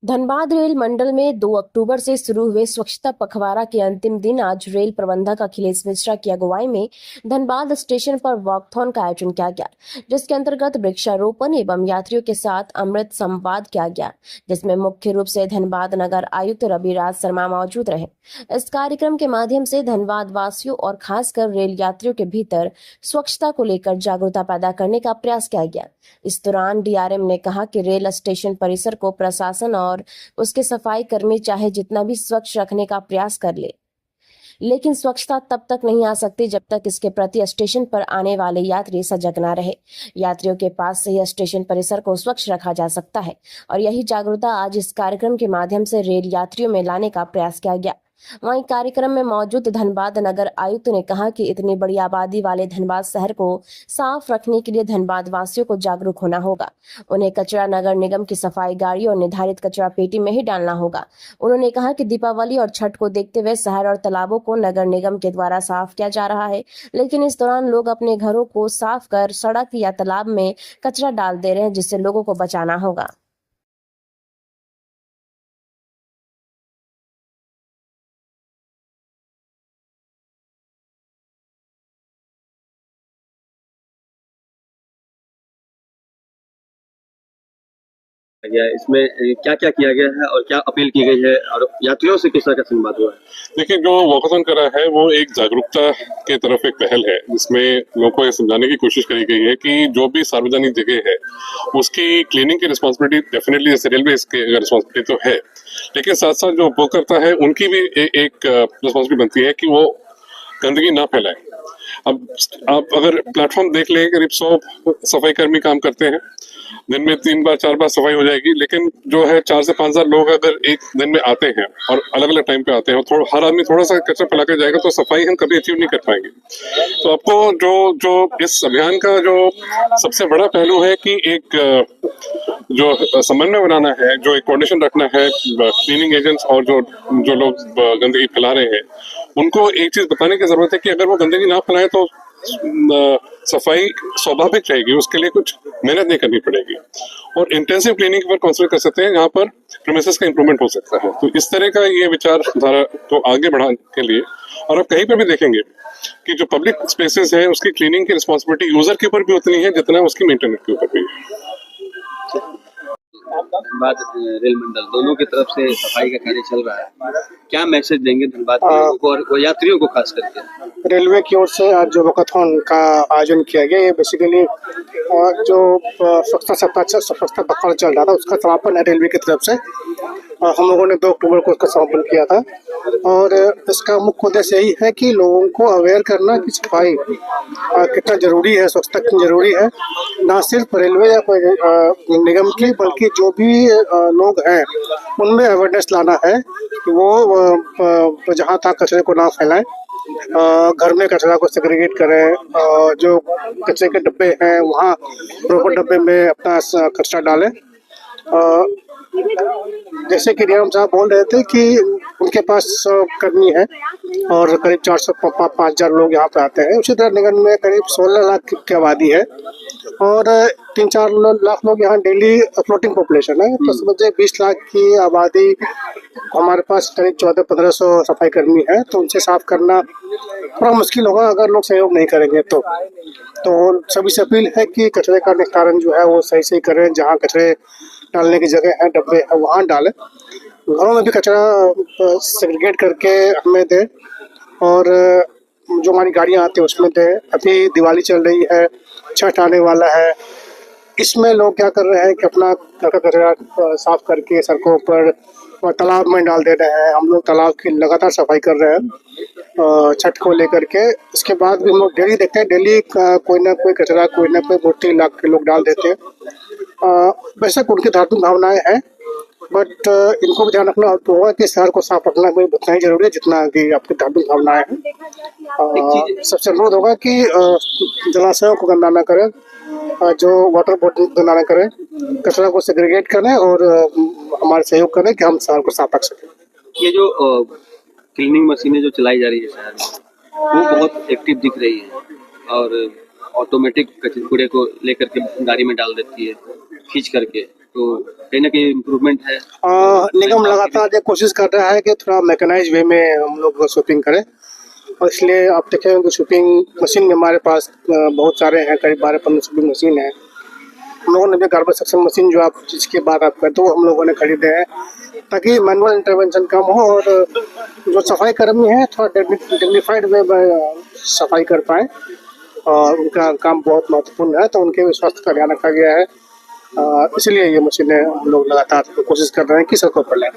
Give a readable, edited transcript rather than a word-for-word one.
Dhanbad rail मंडल में 2 अक्टूबर से शुरू हुए स्वच्छता पखवाड़ा के अंतिम दिन आज रेल प्रबंधक अखिलेश मिश्रा की अगुवाई में धनबाद स्टेशन पर वॉकथॉन का आयोजन किया गया, जिसके अंतर्गत वृक्षारोपण एवं यात्रियों के साथ अमृत संवाद किया गया, जिसमें मुख्य रूप से धनबाद नगर आयुक्त रविराज शर्मा मौजूद रहे। इस कार्यक्रम के माध्यम से धनबाद वासियों और खासकर रेल यात्रियों के भीतर स्वच्छता को लेकर जागरूकता पैदा करने का प्रयास किया गया। इस दौरान डीआरएम ने कहा कि रेल स्टेशन परिसर को प्रशासन और उसके सफाई कर्मी चाहे जितना भी स्वच्छ रखने का प्रयास कर ले, लेकिन स्वच्छता तब तक नहीं आ सकती जब तक इसके प्रति स्टेशन पर आने वाले यात्री सजग न रहे। यात्रियों के पास से ही स्टेशन परिसर को स्वच्छ रखा जा सकता है और यही जागरूकता आज इस कार्यक्रम के माध्यम से रेल यात्रियों में लाने का प्रयास किया गया। वहीं कार्यक्रम में मौजूद धनबाद नगर आयुक्त ने कहा कि इतनी बड़ी आबादी वाले धनबाद शहर को साफ रखने के लिए धनबाद वासियों को जागरूक होना होगा। उन्हें कचरा नगर निगम की सफाई गाड़ी और निर्धारित कचरा पेटी में ही डालना होगा। उन्होंने कहा कि दीपावली और छठ को देखते हुए शहर और तालाबों को नगर निगम के द्वारा साफ किया जा रहा है, लेकिन इस दौरान लोग अपने घरों को साफ कर सड़क या तालाब में कचरा डाल दे रहे हैं, जिससे लोगों को बचाना होगा। गया है, इसमें क्या-क्या किया गया है और क्या अपील की गई है और यात्रियों से किस तरह का संवाद हुआ है? देखिए, जो वॉकथॉन करा है वो एक जागरूकता के तरफ एक पहल है, जिसमें लोगों को ये समझाने की कोशिश करी गई है कि जो भी सार्वजनिक जगह है उसकी क्लीनिंग की रिस्पॉन्सिबिलिटी डेफिनेटली जैसे रेलवे की रिस्पॉन्सिबिलिटी तो है, लेकिन साथ साथ जो उपभोग करता है उनकी भी एक रिस्पॉन्सिबिलिटी बनती है कि वो गंदगी ना फैलाए। अब आप अगर प्लेटफॉर्म देख लें, करीब 100 सफाई कर्मी काम करते हैं, दिन में 3 बार 4 बार सफाई हो जाएगी, लेकिन जो है 4 से 5 हजार लोग अगर एक दिन में आते हैं और अलग अलग टाइम पे आते हैं और हर आदमी थोड़ा सा कचरा फैला के जाएगा तो सफाई हम कभी अचीव नहीं कर पाएंगे। तो आपको जो इस अभियान का जो सबसे बड़ा पहलू है कि एक जो समन्वय बनाना है, जो एक कोऑर्डिनेशन रखना है क्लीनिंग एजेंट्स और जो लोग गंदगी फैला रहे हैं, उनको एक चीज बताने की जरूरत है कि अगर वो गंदगी ना फैलाए तो सफाई स्वाभाविक रहेगी, उसके लिए कुछ मेहनत नहीं करनी पड़ेगी और इंटेंसिव क्लीनिंग पर कॉन्सेंट्रेट कर सकते हैं, यहाँ पर प्रीमिसेस का इंप्रूवमेंट हो सकता है। तो इस तरह का ये विचारधारा को आगे बढ़ाने के लिए, और आप कहीं पर भी देखेंगे कि जो पब्लिक स्पेसेस है उसकी क्लीनिंग की रिस्पॉन्सिबिलिटी यूजर के ऊपर भी उतनी है जितना उसकी मेंटेनेंस के ऊपर भी है। धनबाद रेल मंडल दोनों की तरफ से सफाई का कार्य चल रहा है, क्या मैसेज देंगे धनबाद के लोगों को और यात्रियों को खास करके? रेलवे की ओर से आज जो वॉकथॉन का आयोजन किया गया, ये बेसिकली जो स्वच्छता पखवाड़ा चल रहा था उसका समापन है रेलवे की तरफ से। हम लोगों ने 2 अक्टूबर को उसका समापन किया था और इसका मुख्य उद्देश्य यही है कि लोगों को अवेयर करना कि सफाई कितना जरूरी है, स्वच्छता कितनी जरूरी है, ना सिर्फ रेलवे या कोई निगम की बल्कि जो भी लोग हैं उनमें अवेयरनेस लाना है कि वो जहाँ तक कचरे को ना फैलाएं, घर में कचरा को सेग्रीगेट करें, जो कचरे के डब्बे हैं वहाँ प्रॉपर डब्बे में अपना कचरा डालें। जैसे कि डीएम साहब बोल रहे थे कि उनके पास कर्मी है और करीब 400-5,000 लोग यहाँ पे आते हैं। उसी तरह निगम में करीब 16 लाख की आबादी है और 3-4 लाख लोग यहाँ डेली फ्लोटिंग पॉपुलेशन है, तो समझे 20 लाख की आबादी, हमारे पास करीब 1400-1500 सफाई कर्मी है, तो उनसे साफ करना थोड़ा मुश्किल होगा अगर लोग सहयोग नहीं करेंगे तो सभी से अपील है कि कचरे का निस्तारण जो है वो सही करें, जहाँ कचरे डालने की जगह है, डब्बे है, वहाँ डालें। घरों में भी कचरा सेग्रीगेट करके हमें दें और जो हमारी गाड़ियाँ आती हैं उसमें दें। अभी दिवाली चल रही है, छठ आने वाला है, इसमें लोग क्या कर रहे हैं कि अपना घर का कचरा साफ करके सड़कों पर और तालाब में डाल दे रहे हैं। हम लोग तालाब की लगातार सफाई कर रहे हैं छठ को लेकर के। इसके बाद भी हम लोग डेली देखते हैं, डेली कोई ना कोई कचरा, कोई ना कोई मूर्ति ला के लोग डाल देते हैं। बेशक उनकी धार्मिक भावनाएं हैं, बट इनको भी ध्यान रखना होगा कि शहर को साफ रखना भी उतना ही जरूरी है जितना कि आपकी धार्मिक भावनाएं हैं। सबसे अनुरोध होगा कि जलाशयों को गंदा न करें, जो वाटर बॉडी गंदा न करें, कचरा को सेग्रीगेट करें और हमारे सहयोग करें कि हम शहर को साफ रख सकें। ये जो क्लीनिंग मशीनें जो चलाई जा रही है शहर में, वो बहुत एक्टिव दिख रही है और ऑटोमेटिक कूड़े को लेकर के गाड़ी में डाल देती है खींच करके, तो कहीं ना कहीं इम्प्रूवमेंट है। निगम लगातार ये कोशिश कर रहा है कि थोड़ा मैकेनाइज वे में हम लोग शॉपिंग करें, और इसलिए आप देखें कि शॉपिंग मशीन भी हमारे पास बहुत सारे हैं, करीब 12-15 शॉपिंग मशीन है। हम लोगों ने भी गार्बेज सेक्शन मशीन जो आप जिसकी बात आप करते हो हम लोगों ने खरीदे हैं, ताकि मैनुअल इंटरवेंशन कम हो और जो सफाई कर्मी है थोड़ा डिग्निफाइड वे में सफाई कर पाएँ, और उनका काम बहुत महत्वपूर्ण है, तो उनके स्वास्थ्य का ध्यान रखा गया है। इसलिए ये मशीनें हम लोग लगातार कोशिश कर रहे हैं कि सड़कों पर लाएं।